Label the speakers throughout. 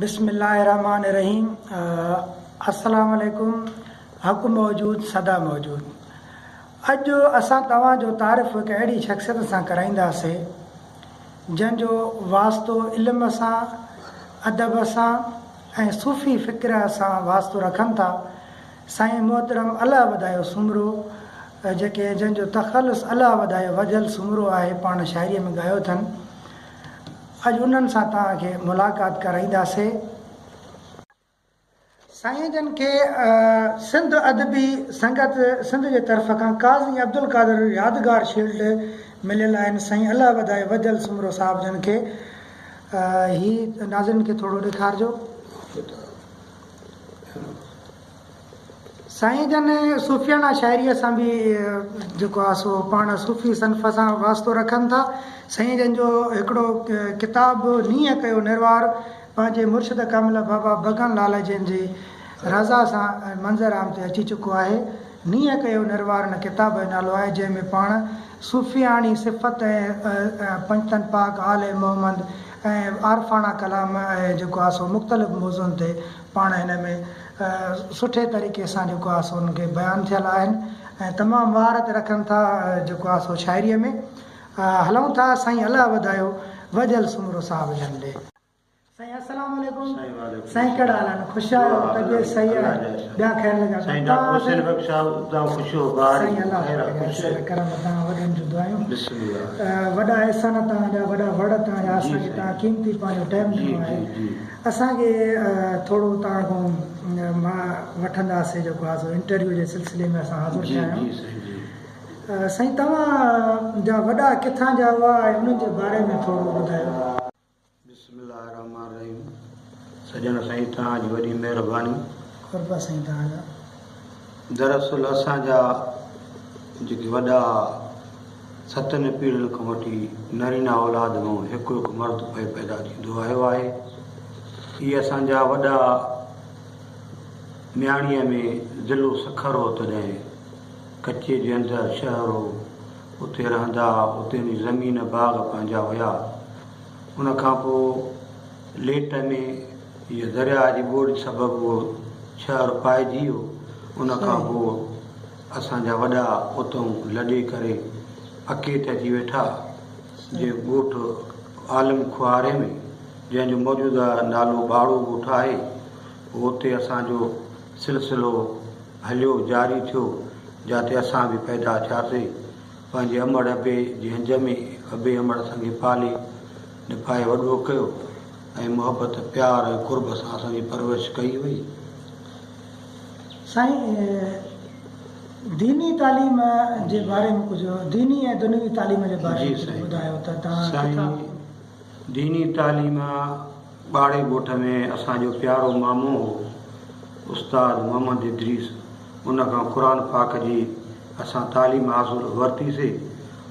Speaker 1: बिस्मिल्लाहिर्रहमानिर्रहीम। अस्सलाम वालेकुम। हक़ मौजूद सदा मौजूद। अॼु असां तव्हांजो तारीफ़ हिकु अहिड़ी शख़्सियत सां कराईंदासीं जंहिंजो वास्तो इल्म सां, अदब सां ऐं सूफ़ी फ़िक्र सां वास्तो रखनि था। साईं मोहतरम अलाह वधायो सुमरो, जेके जंहिंजो तख़ल्लुस अलाह वधायो वजल सुमरो आहे, पाण शाइरीअ में ॻायो अथनि। अॼु उन्हनि सां तव्हांखे मुलाक़ात कराईंदासीं। साईं जन खे सिंध अदबी संगत सिंध जे तरफ़ खां काज़ी अब्दुल कादिर यादगार शील्ड मिलियल आहिनि। साईं अलाह वधाए वजल सुमरो साहिब जन खे ही नाज़िरनि खे थोरो ॾेखारिजो। साईं जन सूफ़ियाना शाइरीअ सां बि जेको आहे सो पाण सूफ़ी सनफ़ सां वास्तो रखनि था। साईं जन जो हिकिड़ो किताबु नीअं कयो निर्वार पंहिंजे मुर्शिद कामिल बाबा भगन लाल जन जी रज़ा सां मंज़र आम ते अची चुको आहे। नीअं कयो निर्वार न किताब जो नालो आहे, जंहिंमें पाण सूफ़ियाणी सिफ़त ऐं पंजतन पाक आले मोहम्मद ऐं आरफ़ाना कलाम ऐं जेको आहे सो मुख़्तलिफ़ मौज़ुअनि ते पाण हिन में सुठे तरीक़े सां जेको आहे सो उनखे बयानु थियल आहिनि ऐं तमामु महारत रखनि था जेको आहे सो शाइरीअ में। हलूं था साईं अलाह वधायो वजल सुमरो साहिब जन ॾे। साईं अस्सलाम वालेकुम। साईं कहिड़ा हाल आहिनि? ख़ुशि आहियो? तबियत सही आहे? ॿिया ख़ैर लॻा? साईं अलाह करम तव्हां वॾनि जूं दुआयूं। वॾा अहसान तव्हांजा, वॾा वड़ तव्हांजा, असांखे तव्हां क़ीमती पंहिंजो टाइम ॾिनो आहे। असांखे थोरो तव्हां खां मां वठंदासीं जेको आहे सो इंटरव्यू जे सिलसिले में असां हाज़िर थिया आहियूं। साईं तव्हांजा वॾा किथां जा हुआ ऐं उन्हनि जे बारे में थोरो ॿुधायो।
Speaker 2: बिस्मिल्लाहिर्रहमानिर्रहीम। सजन साईं तव्हांजी वॾी महिरबानी।
Speaker 1: कुर्बा साईं तव्हांजा।
Speaker 2: दरअसल असांजा जेके वॾा सतनि पीढ़ियुनि खां वठी नरीना औलाद मां हिकु हिकु मर्द पैदा थींदो आयो आहे। इहे असांजा वॾा मियाणीअ में ज़िलो सखर हो, तॾहिं कचे जे अंदरि शहर हो, उते रहंदा, उते जी ज़मीन बाग़ पंहिंजा हुया। उनखां पोइ लेट में इहा दरिया जी ॿोॾि सबबु उहो शहर पाइजी वियो। उनखां पोइ असांजा वॾा उतां लॾे करे पके ते अची वेठा जे ॻोठु आलम खुआरे में, जंहिंजो मौजूदा नालो बाड़ो ॻोठु आहे। उते असांजो सिलसिलो हलियो, जारी थियो, जिते असां बि पैदा थियासीं। पंहिंजे अमड़ अबे जे हंज में अबे अमड़ असांखे पाले निभाए वॾो कयो ऐं मुहबत प्यार ऐं कुर्ब सां असांजी परवरिश कई वई।
Speaker 1: साईं दीनी तालीम जे बारे में कुझु दीनी ऐं दुनियावी तालीम जे बारे में ॿुधायो त तव्हां।
Speaker 2: साईं दीनी तालीम ॿाड़े ॻोठ में असांजो प्यारो मामो हो उस्ताद मोहम्मद इदरीस। उनखां क़ुर पाक जी असां तालीम हासिल वरितीसीं।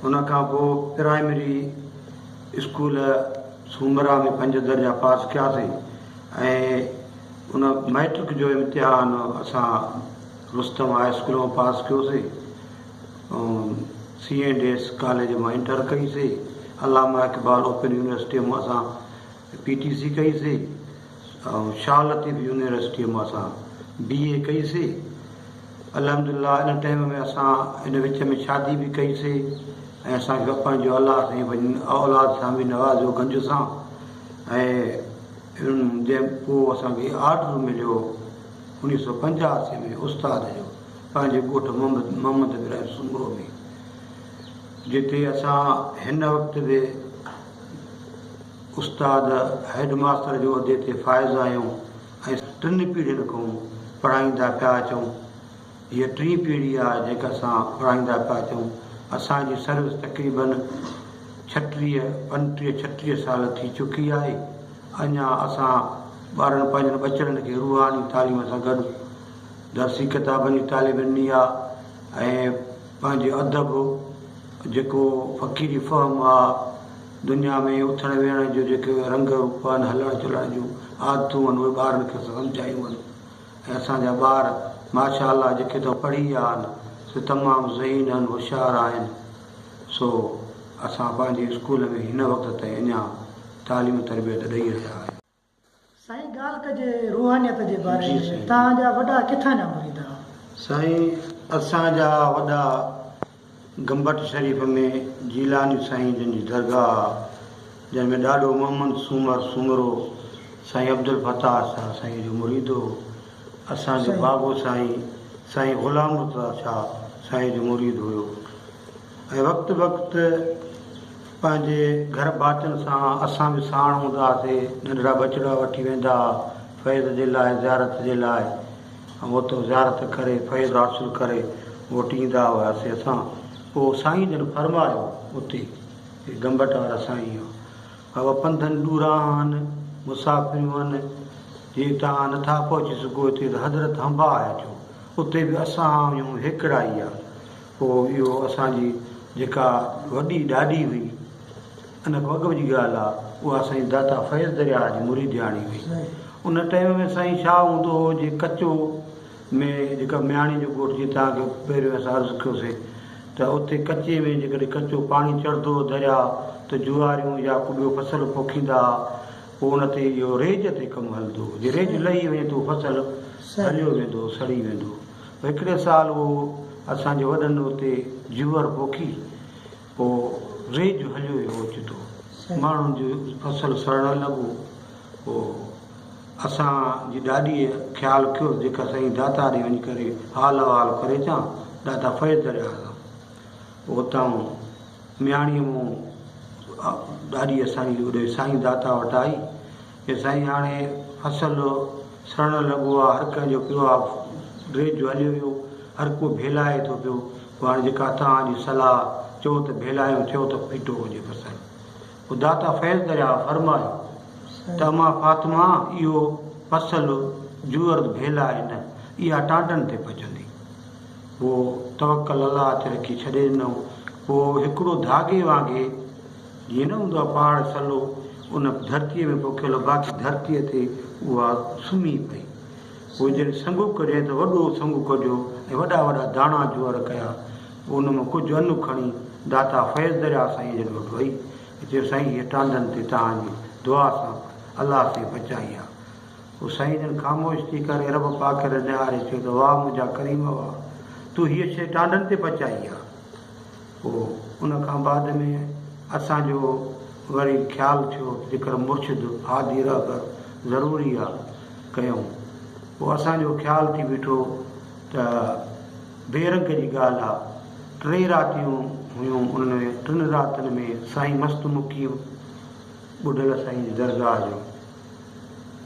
Speaker 2: उनखां पोइ प्राइमरी स्कूल सूमरा में 5 दर्जा पास कयासीं ऐं उन मैट्रिक जो इम्तिहान असां रुस्तम हाई स्कूल में पास कयोसीं। C&S कॉलेज मां इंटर कईसीं। अलामा इक़बाल ओपन यूनिवर्सिटीअ मां असां PTC कईसीं ऐं शाह लतीफ़ यूनिवर्सिटीअ मां असां BA कईसीं। अल्हम्दुलिल्लाह इन टाइम में असां इन विच में शादी बि कईसीं ऐं असांखे पंहिंजो अलाह साईं औलाद सां बि नवाज़ियो गंज सां। ऐं जंहिं पोइ असांखे ऑर्डर मिलियो 1985 में उस्ताद जो पंहिंजे ॻोठ मोहम्मद इब्राहिम सुमरो में, जिते असां हिन वक़्तु बि उस्ताद हेड मास्टर जो उहिदे ते फ़ाइज़ आहियूं ऐं 3 पीढ़ियुनि खां पढ़ाईंदा पिया अचूं। हीअ 3 पीढ़ी आहे जेका असां पढ़ाईंदा पिया अचूं। असांजी सर्विस तक़रीबन 36 साल थी चुकी आहे। अञा असां ॿारनि पंहिंजनि बचड़नि खे रूहानी तालीम सां गॾु दर्सी किताबनि जी तालीम ॾिनी आहे ऐं पंहिंजे अदब जेको फ़क़ीरी फ़हम आहे, दुनिया में उथण वेहण जो जेके रंग रूप आहिनि, हलण चलण जूं आदतूं आहिनि, उहे ॿारनि खे सम्झायूं आहिनि। ऐं असांजा ॿार माशा अल्लाह जेके त पढ़ी विया आहिनि से तमामु ज़हीन आहिनि, होशियार आहिनि। सो असां पंहिंजे स्कूल में हिन वक़्त ताईं अञा तालीम तरबियत ॾेई रहिया आहियूं।
Speaker 1: साईं ॻाल्हि कजे रूहानियत जे बारे
Speaker 2: जी
Speaker 1: में,
Speaker 2: साईं।
Speaker 1: तव्हांजा वॾा किथां जा मुरीद हुआ?
Speaker 2: साईं असांजा वॾा गंबट शरीफ़ में जीलानी साईं जन जी दरगाह आहे, जंहिंमें ॾाढो मोहम्मद सूमरो साईं अब्दुल फताह शाह साईं जो मुरीद हो। असांजो
Speaker 1: साईं।
Speaker 2: बाबो साईं ग़ुलाम मुर्तज़ा शाह साईं जो मुरीद हुयो। ऐं वक़्तु वक़्तु पंहिंजे घर भातियुनि सां असां बि साण हूंदा हुआसीं, नंढड़ा बचड़ा वठी वेंदा फैज़ जे लाइ, ज़ियारत जे लाइ, ऐं उतो ज़ियारत करे फैज़ हासिलु करे वठी ईंदा हुआसीं असां। पोइ साईं जन फरमायो उते गंबट वारा साईं बाबा पंधनि ॾूरां आहिनि, मुसाफ़िरियूं आहिनि, जे तव्हां नथा पहुची सघो हिते त हज़रत अंबा अचो, उते बि असां आहियूं, हिकिड़ा ई आहे। पोइ इहो असांजी जेका वॾी ॾाॾी हुई, इन खां अॻु जी ॻाल्हि आहे, उहा साईं दाता फैज़ दरिया जी मुरीदियाणी हुई। उन टाइम में साईं छा हूंदो हो, जे कचो में जेका म्याणी जो ॻोठु, जीअं तव्हांखे पहिरियों असां अर्ज़ु कयोसीं, त उते कचे में जेकॾहिं कचो पाणी चढ़ंदो दरिया त जुआरियूं या को ॿियो फसल पोखींदा, पोइ उन ते इहो रेज ते कमु हलंदो, जे रेज लही वञे त फसल हलियो वेंदो, सड़ी वेंदो। हिकिड़े साल उहो असांजे वॾनि उते जूअर पोखी, पोइ रेज हलियो वियो ओचितो, माण्हुनि जो फसल सड़णु लॻो। पोइ असांजी ॾाॾीअ ख़्यालु कयो, जेका साईं दाता ॾे वञी करे हाल अहिवाल करे अचां, दाता फैज़ दरिया सां। पोइ हुतां म्याणीअ मूं ॾाॾी असांजी होॾे साईं दाता वटि आई, की साईं हाणे फसल सड़णु लॻो आहे, हर कंहिंजो पियो आहे, रेज हलियो वियो, हर को भेलाए थो पियो। पोइ हाणे जेका तव्हांजी सलाह चओ त भेलायूं, थियो त फिटो हुजे फसल। पोइ दाता फैज़ दरिया फरमायो त मां फातिमा, इहो फसल जूअर भेलाए न, इहा टांडनि ते पचंदी। पोइ तवकल अलाह ते रखी छॾे ॾिनऊं। पोइ हिकिड़ो धागे वांगुरु जीअं न हूंदो आहे पहाड़ सलो, उन धरतीअ में पोखियल, बाक़ी धरतीअ ते उहा सुम्ही पई। पोइ जॾहिं संगू कढियईं त वॾो संगू कढियो ऐं वॾा वॾा दाणा जूअर कया। पोइ उन मां कुझु अनु खणी दाता फैज़ दरिया साईं जन वटि वई, चयो साईं हीअ टांडनि ते तव्हांजी दुआ सां अलाह से बचाई आहे। पोइ साईं जन ख़ामोश थी करे रब पाक खे निहारे चयो त वाह मुंहिंजा करीम, वाह, तूं हीअ शइ टांडनि ते पचाई आहे। पोइ उन खां बाद में असांजो वरी ख़्यालु थियो, जेकर मुर्शिद हादी रहबर ज़रूरी आहे कयूं। पोइ असांजो ख़्यालु थी बीठो त बेरंग जी ॻाल्हि आहे, 3 रातियूं हुयूं, उनमें 3 रातियुनि में साईं मस्तु मुखी ॿुढल साईं जी दरगाह जो,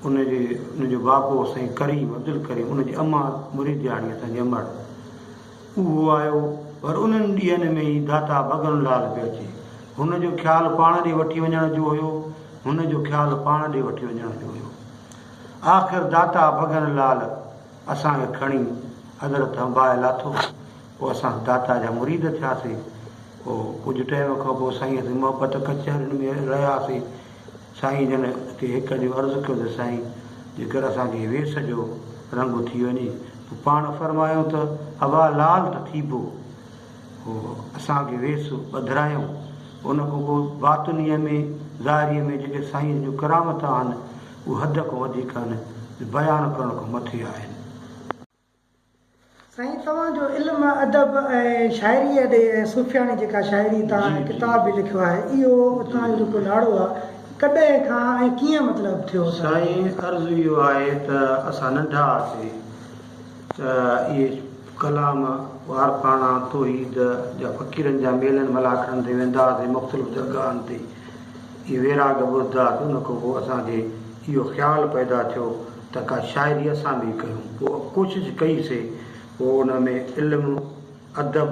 Speaker 2: उनजो बाबो साईं करीम अब्दुल करीम, उनजी अम्मा मुरीदियाणी असांजी अमड़, उहो आयो। पर उन्हनि ॾींहंनि में ई दाता भॻन लाल पियो अचे। हुनजो ख़्यालु पाण ॾे वठी वञण जो हुयो, हुनजो ख़्यालु पाण ॾे वठी वञण जो हुयो। आख़िर दाता भॻन लाल असांखे खणी हज़रत अंबाए लाथो। पोइ असां दाता जा मुरीद थियासीं। पोइ कुझु टाइम खां पोइ साईं ते मोहबत कचहरियुनि में रहियासीं। साईं जन खे हिकु ॾींहुं अर्ज़ु कयो त साईं, जेकर असांखे वेस जो रंग थी वञे, पोइ पाण फरमायूं त हवा लाल त थीबो। पोइ असांखे वेस ॿधायूं। उन खां पोइ बातुनीअ में ज़ाहिरीअ में जेके साईं जूं करामत आहिनि, उहे हद खां वधीक आहिनि, बयानु करण खां मथे आहिनि।
Speaker 1: साईं तव्हांजो इल्मु अदब ऐं शाइरीअ ॾे ऐं सुफ़ियाणी जेका शाइरी तव्हां किताब बि लिखियो आहे, इहो तव्हांजो जेको नालो आहे, कॾहिं खां ऐं कीअं मतिलबु थियो?
Speaker 2: साईं अर्ज़ु इहो आहे त असां नंढा हुआसीं त इहे कलाम वारपाणा तौहीद जा फ़क़ीरनि जा मेलनि मलाखनि ते वेंदा हुआसीं, मुख़्तलिफ़ दरगाहनि ते इहे वेराग ॿुधंदा हुआसीं। उन खां पोइ असांखे इहो ख़्यालु पैदा थियो त का शाइरी असां बि कयूं। पोइ कोशिशि कईसीं। पोइ उन में इल्मु अदब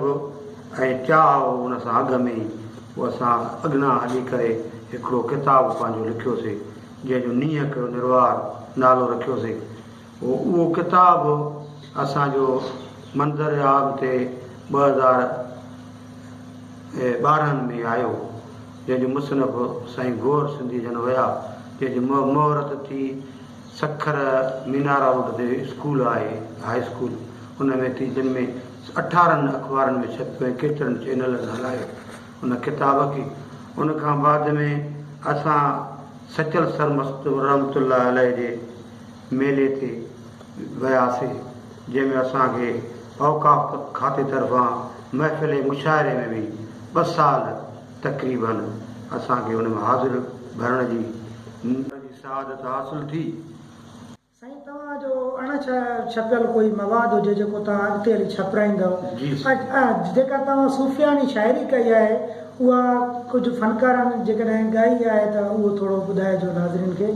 Speaker 2: ऐं चाह उन सां अॻ में ई पोइ असां अॻियां हली करे हिकिड़ो किताबु पंहिंजो लिखियोसीं, जंहिंजो नीह कयो निर्वार नालो रखियोसीं। पोइ उहो किताबु असांजो मंदर आब ते 2012 में आयो, जंहिंजो मुसनफ़ साईं गौर सिंधी जन हुया, जंहिंजी मोहरत थी सखर मीनारा रोड ते स्कूल आहे, हाई स्कूल, उन में थी, जिन में 18 अख़बारनि में छपियो ऐं केतिरनि चैनलनि हलायो उन किताब खे। उन खां बाद में असां सचल सरमस्त रहमतुल्लाह अलैह जे मेले ते वियासीं, जंहिंमें असांखे औक़ाफ़ खाते तरफ़ां महफ़िल मुशाइरे में बि 2 साल तक़रीबन असांखे हुन में हाज़िर भरण जी सआदत हासिल थी।
Speaker 1: साईं तव्हांजो छपियल कोई मवाद हुजे जेको तव्हां अॻिते हली छपाईंदव, जेका तव्हां सूफ़ियानी शाइरी कई आहे उहा कुझु फ़नकारनि जेकॾहिं ॻाई आहे त उहो थोरो ॿुधाइजो नाज़रीन खे।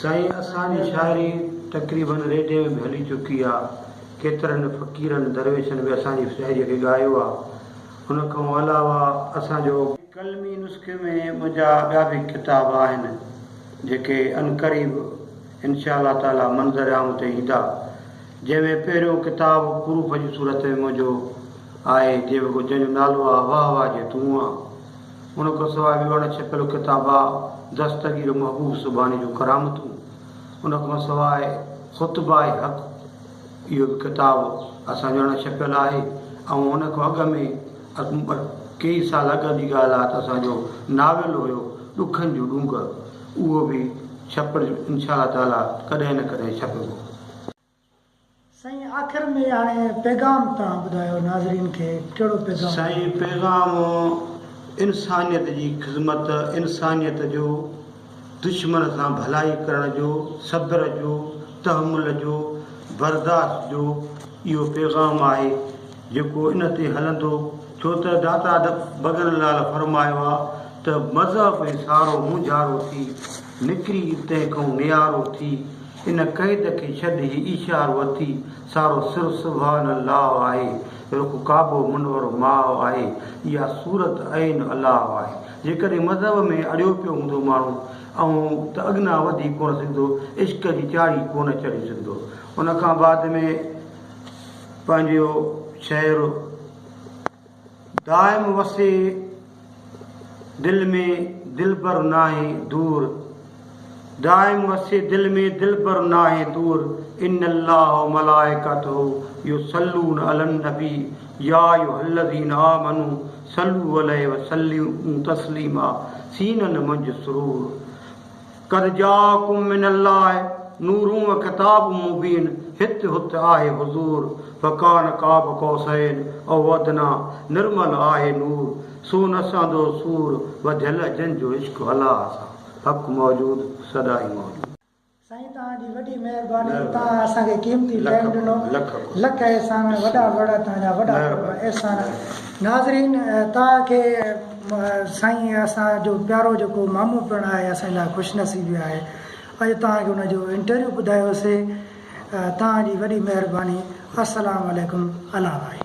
Speaker 2: साईं असांजी शाइरी तक़रीबन रेडियो में बि हली चुकी आहे, केतिरनि फ़क़ीरनि दरवेशनि बि असांजी शाइरीअ खे ॻायो आहे। हुन खां अलावा असांजो कलमी नुस्खे में मुंहिंजा ॿिया बि किताब आहिनि जेके अनक़रीब इंशा अल्लाह ताला मंज़र आम ते ईंदा, जंहिंमें पहिरियों किताब प्रूफ जी सूरत में मुंहिंजो आहे जंहिंजो नालो आहे वाह वाह जे तूं आहे। हुन खां सवाइ बि वण छपियल किताब आहे दस्तगीर महबूब सुबानी जूं करामतूं। हुन खां सवाइ ख़ुतबा हक़, इहो बि किताब असांजो वण छपियल आहे। ऐं हुन खां अॻ में कई साल अॻ जी ॻाल्हि आहे त असांजो नावेल हुयो ॾुखनि जूं ॾूंग, उहो बि छपियल इंशा अल्लाह ताला कॾहिं न कॾहिं छपिबो।
Speaker 1: साईं आख़िर में हाणे पैगाम तव्हां ॿुधायो नाज़रीन खे, कहिड़ो पैगाम?
Speaker 2: साईं पैगाम इंसानियत जी ख़िदमत, इंसानियत जो, दुश्मन सां भलाई करण जो, सब्र जो, तहमुल जो, बर्दाश्त जो, इहो पैगाम आहे जेको इन ते हलंदो। छो त दाता भॻन लाल फरमायो आहे त मज़हब ऐं सारो मुंझारो थी निकिरी तंहिंखां नियारो थी, इन क़ैद खे छॾ ही इशारो अथी, सारो सिर सुभान अल्लाह आहे, रुख काबो मुनवर माउ आहे, इहा सूरत ऐन अलाह आहे। जेकॾहिं मज़हब में अड़ियो पियो हूंदो माण्हू ऐं त अॻिना वधी कोन सघंदो, इश्क जी चाढ़ी कोन चढ़ी सघंदो। उन खां बाद में पंहिंजो शहर दाइम वसे दिलि में दिलबर नाहे दूर, दाइम वसे दिलि में दिलबर नाहे दूर, इन अल्लाह मलाइकतहु युसल्लून अलन नबी या अय्युहल्लज़ीना आमनू सल्लू अलैहि वसल्लिमू तस्लीमा, सीनन मंझि सुरूर, कद जाकुम मिनल्लाहि नूरुम व किताबुम मुबीन, हित हुत आहे हुज़ूर, फ़कान काब कौसैन औ अदना, निर्मल आहे नूर, सोन असांजो सूर, वधियल जंहिंजो इश्क अलाह सां, हक़ मौजूद सदाई मौजूद।
Speaker 1: साईं तव्हांजी वॾी महिरबानी, तव्हां असांखे क़ीमती टाइम ॾिनो, लख एहसान, वॾा वॾा तव्हांजा वॾा एहसान। नाज़रीन तव्हांखे साईं असांजो प्यारो जेको मामू पिणु आहे असांजे लाइ ख़ुशनसीबी आहे। अॼु तव्हांखे हुनजो इंटरव्यू ॿुधायोसीं। तव्हांजी वॾी महिरबानी। अस्सलामु अलैकुम। अला भाई।